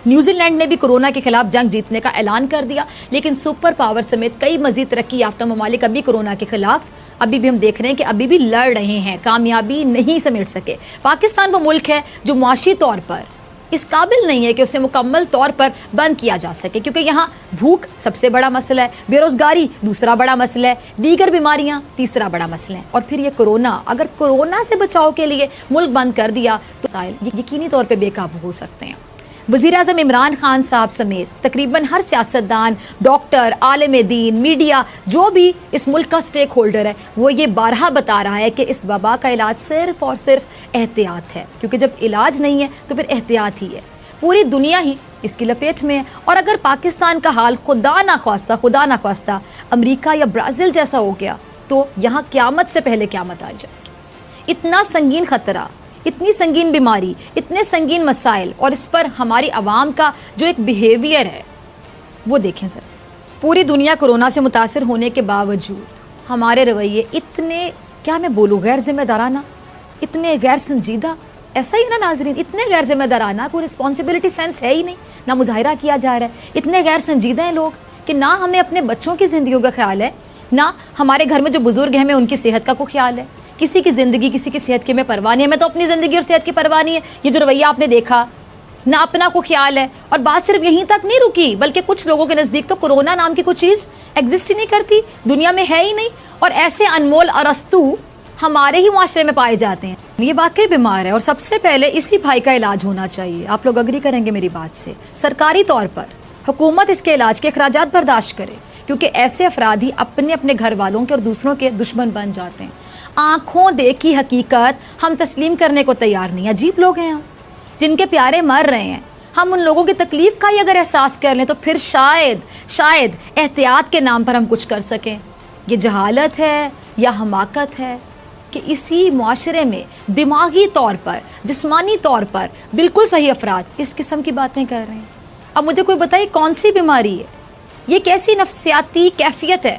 New Zealand ने भी corona के खिलाफ जंग जीतने का ऐलान कर दिया, लेकिन सुपर पावर समेत कई मजीद तरक्की याफ्ता ममालिक अभी कोरोना के खिलाफ अभी भी हम देख रहे हैं कि अभी भी लड़ रहे हैं, कामयाबी नहीं समेट सके। पाकिस्तान वो मुल्क है जो मुआशी तौर पर इस काबिल नहीं है कि उसे मुकम्मल तौर पर बंद किया जा सके, क्योंकि यहाँ भूख सबसे बड़ा मसला है, बेरोज़गारी दूसरा बड़ा मसला है, दीगर बीमारियाँ तीसरा बड़ा मसला है, और फिर ये कोरोना। अगर कोरोना से बचाव के लिए मुल्क बंद कर दिया तो मसाइल यकीनी तौर पर बेकाबू हो सकते हैं। वज़ीर-ए-आज़म इमरान खान साहब समेत तकरीबन हर सियासतदान, डॉक्टर, आलिम दीन, मीडिया, जो भी इस मुल्क का स्टेक होल्डर है, वो ये बारहा बता रहा है कि इस वबा का इलाज सिर्फ़ और सिर्फ एहतियात है, क्योंकि जब इलाज नहीं है तो फिर एहतियात ही है। पूरी दुनिया ही इसकी लपेट में है, और अगर पाकिस्तान का हाल खुदा ना ख्वास्ता अमरीका या ब्राज़ील जैसा हो गया तो यहाँ क़यामत से पहले क़यामत आ जाएगी। इतना संगीन ख़तरा, इतनी संगीन बीमारी, इतने संगीन मसाइल, और इस पर हमारी आवाम का जो एक बिहेवियर है वो देखें ज़रा। पूरी दुनिया कोरोना से मुतासर होने के बावजूद हमारे रवैये इतने, क्या मैं बोलूँ, गैर जिम्मेदाराना, इतने गैर संजीदा, ऐसा ही ना नाजरीन, इतने गैर जिम्मेदाराना, कोई रिस्पॉन्सिबिलिटी सेंस है ही नहीं, ना मुजाहिरा किया जा रहा है। इतने गैर संजीदा हैं लोग कि ना हमें अपने बच्चों की ज़िंदगी का ख्याल है, ना हमारे घर में जो बुज़ुर्ग हैं हमें उनकी सेहत का कोई ख्याल है। किसी की ज़िंदगी, किसी की सेहत की हमें परवाह नहीं है। मैं तो अपनी ज़िंदगी और सेहत की परवाह नहीं है। ये जो रवैया आपने देखा, ना अपना को ख्याल है, और बात सिर्फ यहीं तक नहीं रुकी, बल्कि कुछ लोगों के नज़दीक तो कोरोना नाम की कोई चीज़ एग्जिस्ट ही नहीं करती, दुनिया में है ही नहीं, और ऐसे अनमोल अरस्तू हमारे ही माशरे में पाए जाते हैं। ये वाकई बीमार है और सबसे पहले इसी भाई का इलाज होना चाहिए। आप लोग अग्री करेंगे मेरी बात से। सरकारी तौर पर हुकूमत इसके इलाज के अखराजात बर्दाश्त करे, क्योंकि ऐसे अफराद ही अपने अपने घर वालों के और दूसरों के दुश्मन बन जाते हैं। आँखों देखी हकीकत हम तस्लीम करने को तैयार नहीं। अजीब लोग हैं हम, जिनके प्यारे मर रहे हैं। हम उन लोगों की तकलीफ़ का ही अगर एहसास कर लें तो फिर शायद एहतियात के नाम पर हम कुछ कर सकें। ये जहालत है या हमाकत है कि इसी मुआशरे में दिमागी तौर पर, जिस्मानी तौर पर बिल्कुल सही अफराद इस किस्म की बातें कर रहे हैं। अब मुझे कोई बताइए कौन सी बीमारी है, ये कैसी नफ्सियाती कैफियत है?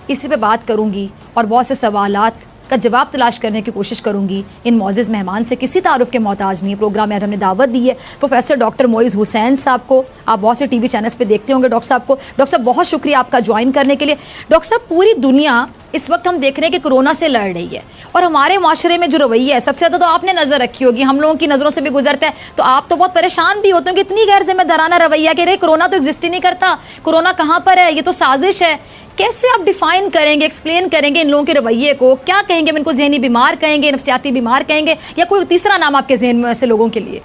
इसी पे बात करूँगी और बहुत से सवालात का जवाब तलाश करने की कोशिश करूंगी इन मौजूद मेहमान से। किसी तारुफ के मोहताज नहीं है। प्रोग्राम में आज हमने दावत दी है प्रोफेसर डॉक्टर मोइज़ हुसैन साहब को। आप बहुत से टीवी चैनल्स पे देखते होंगे डॉक्टर साहब को। डॉक्टर साहब बहुत शुक्रिया आपका ज्वाइन करने के लिए। डॉक्टर साहब, पूरी दुनिया इस वक्त हम देख रहे हैं कि कोरोना से लड़ रही है, और हमारे माशरे में जो रवैया है सबसे ज़्यादा तो आपने नज़र रखी होगी, हम लोगों की नज़रों से भी गुजरता है, तो आप तो बहुत परेशान भी होते हो कि इतनी गैर जिम्मेदाराना रवैया कि रे कोरोना तो एग्जिस्ट ही नहीं करता, कोरोना कहाँ पर है, ये तो साजिश है। कैसे आप डिफाइन करेंगे, एक्सप्लेन करेंगे इन लोगों के रवैये को? क्या कहेंगे? इनको जहनी बीमार कहेंगे, नफ्सियाती बीमार कहेंगे, या कोई तीसरा नाम आपके जहन में ऐसे लोगों के लिए?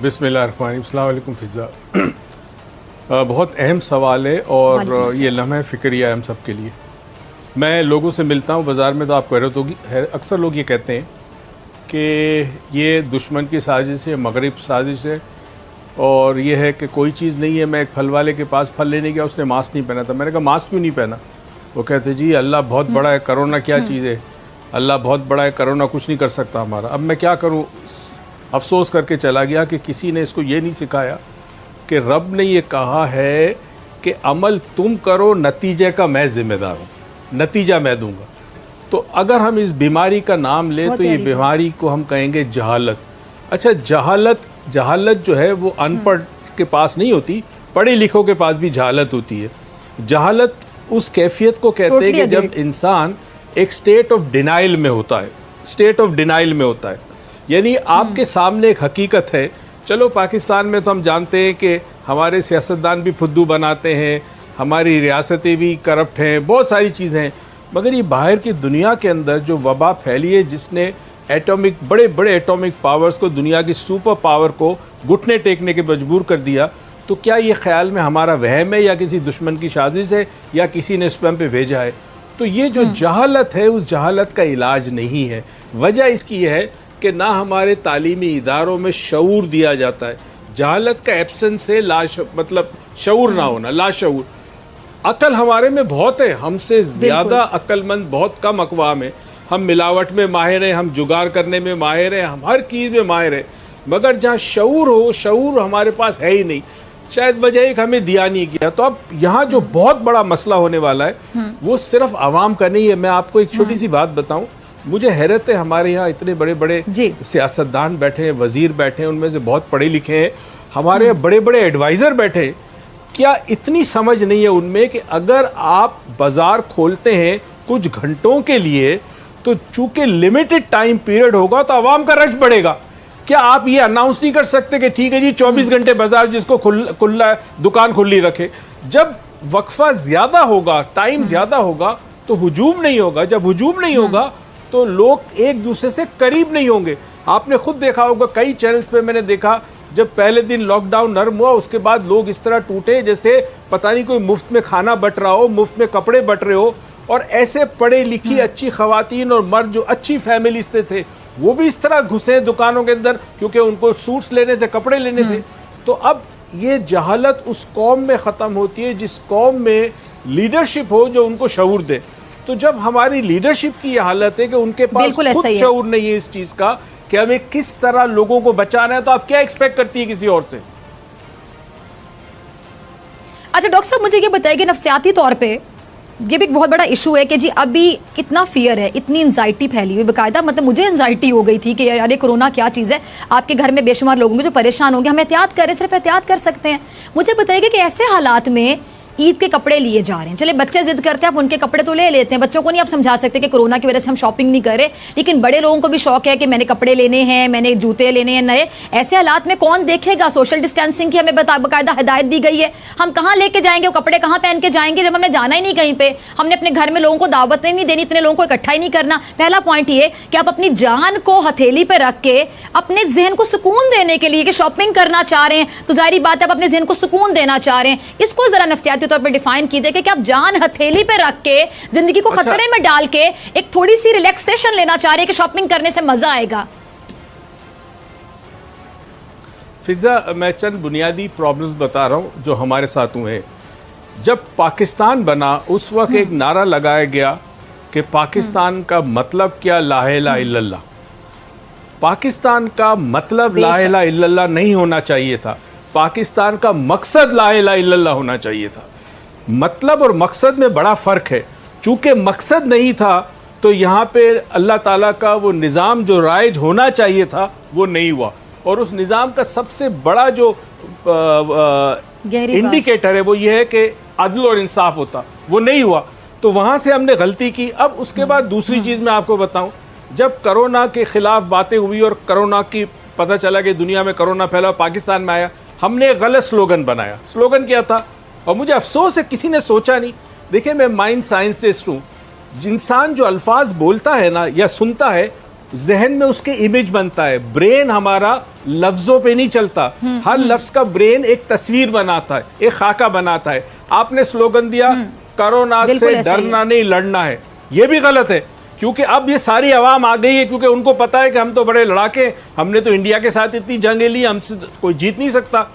बिस्मिल्लाहिर्रहमानिर्रहीम। अस्सलाम वालेकुम फ़िज़ा। बहुत अहम सवाल है और ये लम्हा फ़िक्रिया है हम सब के लिए। मैं लोगों से मिलता हूँ बाज़ार में तो आपको हैरत होगी, अक्सर लोग ये कहते हैं कि ये दुश्मन की साजिश है, मगरिब साजिश है, और ये है कि कोई चीज़ नहीं है। मैं एक फल वाले के पास फल लेने गया, उसने मास्क नहीं पहना था। मैंने कहा मास्क क्यों नहीं पहना? वो कहते जी अल्लाह बहुत बड़ा है, कोरोना क्या चीज़ है, अल्लाह बहुत बड़ा है, कोरोना कुछ नहीं कर सकता हमारा। अब मैं क्या करूँ? अफसोस करके चला गया कि किसी ने इसको ये नहीं सिखाया कि रब ने ये कहा है कि अमल तुम करो, नतीजे का मैं ज़िम्मेदार हूँ, नतीजा मैं दूँगा। तो अगर हम इस बीमारी का नाम लें तो ये बीमारी को हम कहेंगे जहालत। अच्छा, जहालत जो है वो अनपढ़ के पास नहीं होती, पढ़े लिखों के पास भी जहालत होती है। जहालत उस कैफियत को कहते हैं कि जब इंसान एक स्टेट ऑफ डिनाइल में होता है, स्टेट ऑफ डिनाइल में होता है, यानी आपके सामने एक हकीकत है। चलो पाकिस्तान में तो हम जानते हैं कि हमारे सियासतदान भी फुद्दू बनाते हैं, हमारी रियासतें भी करप्ट हैं, बहुत सारी चीज़ें हैं, मगर ये बाहर की दुनिया के अंदर जो वबा फैली है, जिसने एटॉमिक, बड़े बड़े एटॉमिक पावर्स को, दुनिया की सुपर पावर को घुटने टेकने के मजबूर कर दिया, तो क्या ये ख्याल में हमारा वहम है या किसी दुश्मन की साजिश है या किसी ने स्पैम पे भेजा है? तो ये जो जहालत है, उस जहालत का इलाज नहीं है। वजह इसकी है कि ना हमारे तालीमी इदारों में शऊर दिया जाता है। जहालत का एब्सेंस है, मतलब शऊर ना होना, लाशऊर। अकल हमारे में बहुत है, हमसे ज़्यादा अक्लमंद बहुत कम अक़वाम है। हम मिलावट में माहिर हैं, हम जुगाड़ करने में माहिर हैं, हम हर चीज़ में माहिर हैं, मगर जहाँ शऊर हो, शऊर हमारे पास है ही नहीं। शायद वजह एक हमें दिया नहीं गया। तो अब यहाँ जो बहुत बड़ा मसला होने वाला है वो सिर्फ आवाम का नहीं है। मैं आपको एक छोटी सी बात बताऊँ, मुझे हैरत है, हमारे यहाँ इतने बड़े बड़े सियासतदान बैठे हैं, वज़ीर बैठे हैं, उनमें से बहुत पढ़े लिखे हैं, हमारे बड़े बड़े एडवाइज़र बैठे, क्या इतनी समझ नहीं है उनमें कि अगर आप बाज़ार खोलते हैं कुछ घंटों के लिए तो चूंकि लिमिटेड टाइम पीरियड होगा तो आवाम का रश बढ़ेगा। क्या आप ये अनाउंस नहीं कर सकते कि ठीक है जी 24 घंटे बाजार जिसको खुला है दुकान खुली रखे? जब वक्फा ज़्यादा होगा, टाइम ज़्यादा होगा तो हुजूम नहीं होगा। जब हुजूम नहीं होगा तो लोग एक दूसरे से करीब नहीं होंगे। आपने खुद देखा होगा, कई चैनल्स पे मैंने देखा, जब पहले दिन लॉकडाउन नरम हुआ उसके बाद लोग इस तरह टूटे जैसे पता नहीं कोई मुफ्त में खाना बट रहा हो, मुफ्त में कपड़े बट रहे हो। और ऐसे पढ़े लिखी अच्छी खवातीन और मर्द जो अच्छी फैमिली से थे वो भी इस तरह घुसे दुकानों के अंदर क्योंकि उनको सूट्स लेने थे, कपड़े लेने थे। तो अब ये जहालत उस कौम में ख़त्म होती है जिस कौम में लीडरशिप हो जो उनको शऊर दे। तो जब हमारी लीडरशिप की यह हालत है कि उनके पास खुद शऊर नहीं है इस चीज़ का कि हमें किस तरह लोगों को बचाना है, तो आप क्या एक्सपेक्ट करती है किसी और से? अच्छा डॉक्टर साहब, मुझे ये बताइए कि नफ्सियाती तौर पे ये भी एक बहुत बड़ा इशू है कि जी अभी इतना फियर है, इतनी एंजाइटी फैली हुई, बाकायदा मतलब मुझे एंजाइटी हो गई थी कि यार ये कोरोना क्या चीज़ है। आपके घर में बेशुमार लोग होंगे जो परेशान होंगे, हम एहतियात करें, सिर्फ एहतियात कर सकते हैं। मुझे बताइए कि ऐसे हालात में ईद के कपड़े लिए जा रहे हैं, चले बच्चे जिद करते हैं आप उनके कपड़े तो ले लेते हैं, बच्चों को नहीं आप समझा सकते कि कोरोना की वजह से हम शॉपिंग नहीं कर रहे, लेकिन बड़े लोगों को भी शौक है कि मैंने कपड़े लेने हैं, मैंने जूते लेने हैं नए। ऐसे हालात में कौन देखेगा? सोशल डिस्टेंसिंग की हमें बाकायदा हिदायत दी गई है, हम कहाँ लेके जाएंगे वो कपड़े, कहाँ पहन के जाएंगे जब हमें जाना ही नहीं कहीं पे? हमने अपने घर में लोगों को दावत नहीं देनी, इतने लोगों को इकट्ठा ही नहीं करना। पहला पॉइंट ये कि आप अपनी जान को हथेली पे रख के अपने जहन को सुकून देने के लिए कि शॉपिंग करना चाह रहे हैं तो जाहिर बात है आप अपने जहन को सुकून देना चाह रहे हैं, इसको जरा नफ्सियाती तौर पर डिफाइन कीजिए कि आप जान हथेली पे रख के जिंदगी को खतरे में डाल के एक थोड़ी सी रिलैक्सेशन लेना चाह रहे हैं कि शॉपिंग करने से मजा आएगा। फिजा, मैं चंद बुनियादी प्रॉब्लम्स बता रहा हूं जो हमारे साथ हुए। जब पाकिस्तान बना उस वक्त एक नारा लगाया गया कि पाकिस्तान का मतलब क्या, ला इलाहा इल्लल्लाह। पाकिस्तान का मतलब ला इलाहा इल्लल्लाह नहीं होना चाहिए था, पाकिस्तान का मकसद ला इलाहा इल्लल्लाह होना चाहिए था। मतलब और मकसद में बड़ा फ़र्क है। चूँकि मकसद नहीं था तो यहाँ पे अल्लाह ताला का वो निज़ाम जो राइज होना चाहिए था वो नहीं हुआ, और उस निज़ाम का सबसे बड़ा जो इंडिकेटर है वो ये है कि अदल और इंसाफ होता, वो नहीं हुआ। तो वहाँ से हमने गलती की। अब उसके बाद दूसरी चीज़ मैं आपको बताऊँ, जब कोरोना के ख़िलाफ़ बातें हुई और कोरोना की पता चला कि दुनिया में कोरोना फैला, पाकिस्तान में आया, हमने एक गलत स्लोगन बनाया। स्लोगन क्या था? और मुझे अफसोस है किसी ने सोचा नहीं। देखिए, मैं माइंड साइंटिस्ट हूँ। इंसान जो अल्फाज बोलता है ना या सुनता है, जहन में उसके इमेज बनता है। ब्रेन हमारा लफ्ज़ों पे नहीं चलता, हर लफ्ज़ का ब्रेन एक तस्वीर बनाता है, एक खाका बनाता है। आपने स्लोगन दिया कोरोना से डरना नहीं लड़ना है, ये भी गलत है, क्योंकि अब ये सारी आवाम आ गई है, क्योंकि उनको पता है कि हम तो बड़े लड़ाके, हमने तो इंडिया के साथ इतनी जंगें ली, हमसे कोई जीत नहीं सकता।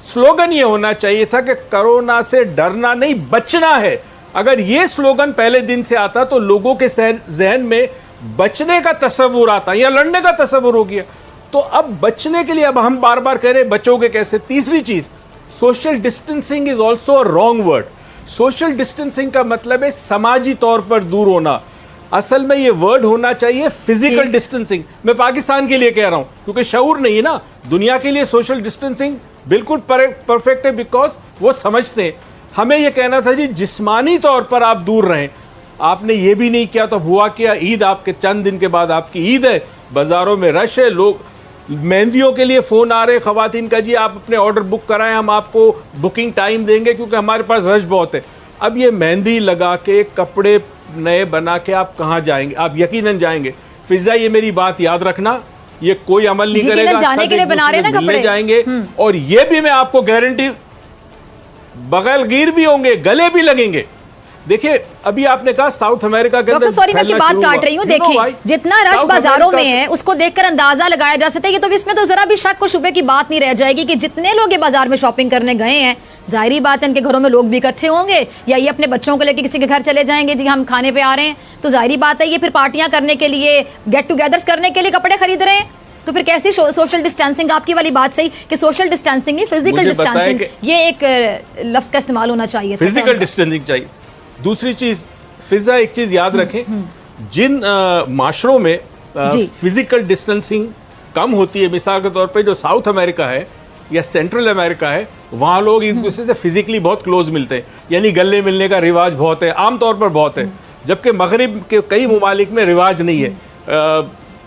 स्लोगन ये होना चाहिए था कि कोरोना से डरना नहीं बचना है। अगर ये स्लोगन पहले दिन से आता तो लोगों के जहन में बचने का तस्वुर आता या लड़ने का तस्वुर हो गया। तो अब बचने के लिए अब हम बार बार कह रहे हैं बचोगे कैसे। तीसरी चीज, social distancing is also a wrong word. Social distancing का मतलब है समाजी तौर पर दूर होना। असल में ये वर्ड होना चाहिए फिजिकल डिस्टेंसिंग। मैं पाकिस्तान के लिए कह रहा हूं क्योंकि शऊर नहीं है ना। दुनिया के लिए सोशल डिस्टेंसिंग बिल्कुल परफेक्ट है, बिकॉज वो समझते हैं। हमें ये कहना था जी जिस्मानी तौर पर आप दूर रहें, आपने ये भी नहीं किया। तो हुआ क्या, ईद आपके चंद दिन के बाद आपकी ईद है, बाज़ारों में रश है, लोग मेहंदियों के लिए फ़ोन आ रहे ख़वातीन का, जी आप अपने ऑर्डर बुक कराएं, हम आपको बुकिंग टाइम देंगे क्योंकि हमारे पास रश बहुत है। अब ये मेहंदी लगा के कपड़े नए बना के आप कहाँ जाएंगे? आप यकीनन जाएंगे। फिजा, ये मेरी बात याद रखना, ये कोई अमल नहीं करेगा, जाने के लिए बना रहे हैं ना कपड़े जाएंगे। और ये भी मैं आपको गारंटी, बगल गिर भी होंगे, गले भी लगेंगे। देखिए, अभी आपने कहा साउथ अमेरिका के अंदर, सॉरी मैं की बात काट रही हूँ, देखिए जितना रश बाजारों में है उसको देखकर अंदाजा लगाया जा सकता है। ये तो इसमें तो जरा भी शक और शुबे की बात नहीं रह जाएगी कि जितने लोग ये बाजार में शॉपिंग करने गए हैं, जाहिर बात है इनके घरों में लोग भी इकट्ठे होंगे, या ये अपने बच्चों को लेकर किसी के घर चले जाएंगे, जी हम खाने पे आ रहे हैं, तो जाहिर बात है ये फिर पार्टियां करने के लिए, गेट टुगेदर्स करने के लिए कपड़े खरीद रहे हैं। तो फिर कैसी सोशल डिस्टेंसिंग? आपकी वाली बात सही कि सोशल डिस्टेंसिंग नहीं, फिजिकल डिस्टेंसिंग, ये एक लफ्ज का इस्तेमाल होना चाहिए, फिजिकल डिस्टेंसिंग चाहिए। दूसरी चीज फिजा, एक चीज याद रखें, जिन माशरों में फिजिकल डिस्टेंसिंग कम होती है, मिसाल के तौर पे जो साउथ अमेरिका है, या सेंट्रल अमेरिका है, वहाँ लोग एक दूसरे से फिजिकली बहुत क्लोज मिलते हैं, यानी गले मिलने का रिवाज बहुत है, आमतौर पर बहुत है। जबकि मगरिब के कई ममालिक में रिवाज नहीं है।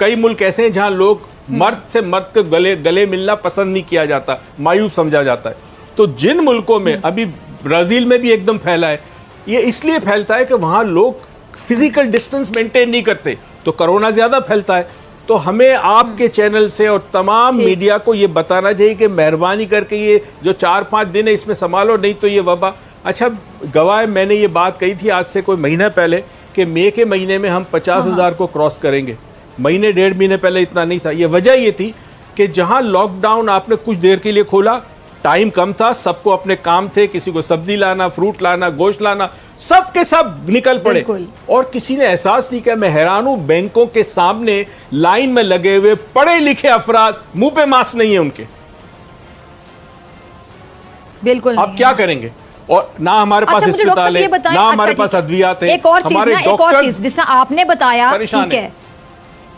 कई मुल्क ऐसे हैं जहाँ लोग मर्द से मर्द के गले मिलना पसंद नहीं किया जाता, मायूब समझा जाता है। तो जिन मुल्कों में, अभी ब्राज़ील में भी एकदम फैला है, ये इसलिए फैलता है कि वहाँ लोग फिजिकल डिस्टेंस मेंटेन नहीं करते, तो कोरोना ज़्यादा फैलता है। तो हमें आपके चैनल से और तमाम मीडिया को ये बताना चाहिए कि मेहरबानी करके ये जो 4-5 दिन है इसमें संभालो, नहीं तो ये वबा। अच्छा गवाह, मैंने ये बात कही थी आज से कोई महीना पहले कि मई के महीने में हम 50,000 को क्रॉस करेंगे। महीने 1.5 महीने पहले इतना नहीं था। ये वजह ये थी कि जहाँ लॉकडाउन आपने कुछ देर के लिए खोला, टाइम कम था, सबको अपने काम थे, किसी को सब्जी लाना, फ्रूट लाना, गोश्त लाना, सब के सब निकल पड़े और किसी ने एहसास नहीं किया। मैं हैरान हूं, बैंकों के सामने लाइन में लगे हुए पढ़े लिखे अफराद, मुंह पे मास्क नहीं है उनके। बिल्कुल अब क्या करेंगे? और ना हमारे पास अस्पताल है, ना हमारे पास अद्वियात है। एक और चीज जिससे आपने बताया, ठीक है,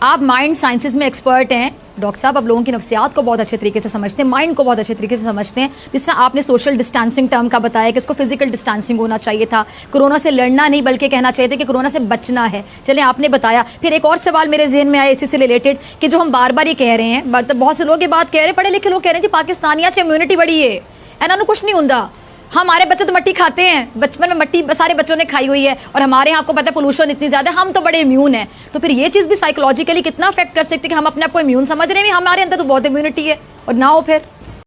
आप माइंड साइंसेज में एक्सपर्ट हैं डॉक्टर साहब, आप लोगों की नफ्सियात को बहुत अच्छे तरीके से समझते हैं, माइंड को बहुत अच्छे तरीके से समझते हैं। जिस तरह आपने सोशल डिस्टेंसिंग टर्म का बताया कि इसको फिजिकल डिस्टेंसिंग होना चाहिए था, कोरोना से लड़ना नहीं बल्कि कहना चाहिए था कि कोरोना से बचना है। चलें, आपने बताया। फिर एक और सवाल मेरे जहन में आया इसी से रिलेटेड कि जो हम बार बार ये कह रहे हैं, बहुत से लोग ये बात कह रहे हैं, पढ़े लिखे लोग कह रहे हैं कि पाकिस्तानिया से इम्यूनिटी बड़ी है, इन्होंने कुछ नहीं होता। हमारे बच्चे तो मट्टी खाते हैं, बचपन में मट्टी सारे बच्चों ने खाई हुई है, और हमारे यहाँ आपको पता है पोल्यूशन इतनी ज़्यादा, हम तो बड़े इम्यून हैं। तो फिर ये चीज़ भी साइकोलॉजिकली कितना अफेक्ट कर सकती है कि हम अपने आप को इम्यून समझ रहे हैं, हमारे अंदर तो बहुत इम्यूनिटी है और ना हो फिर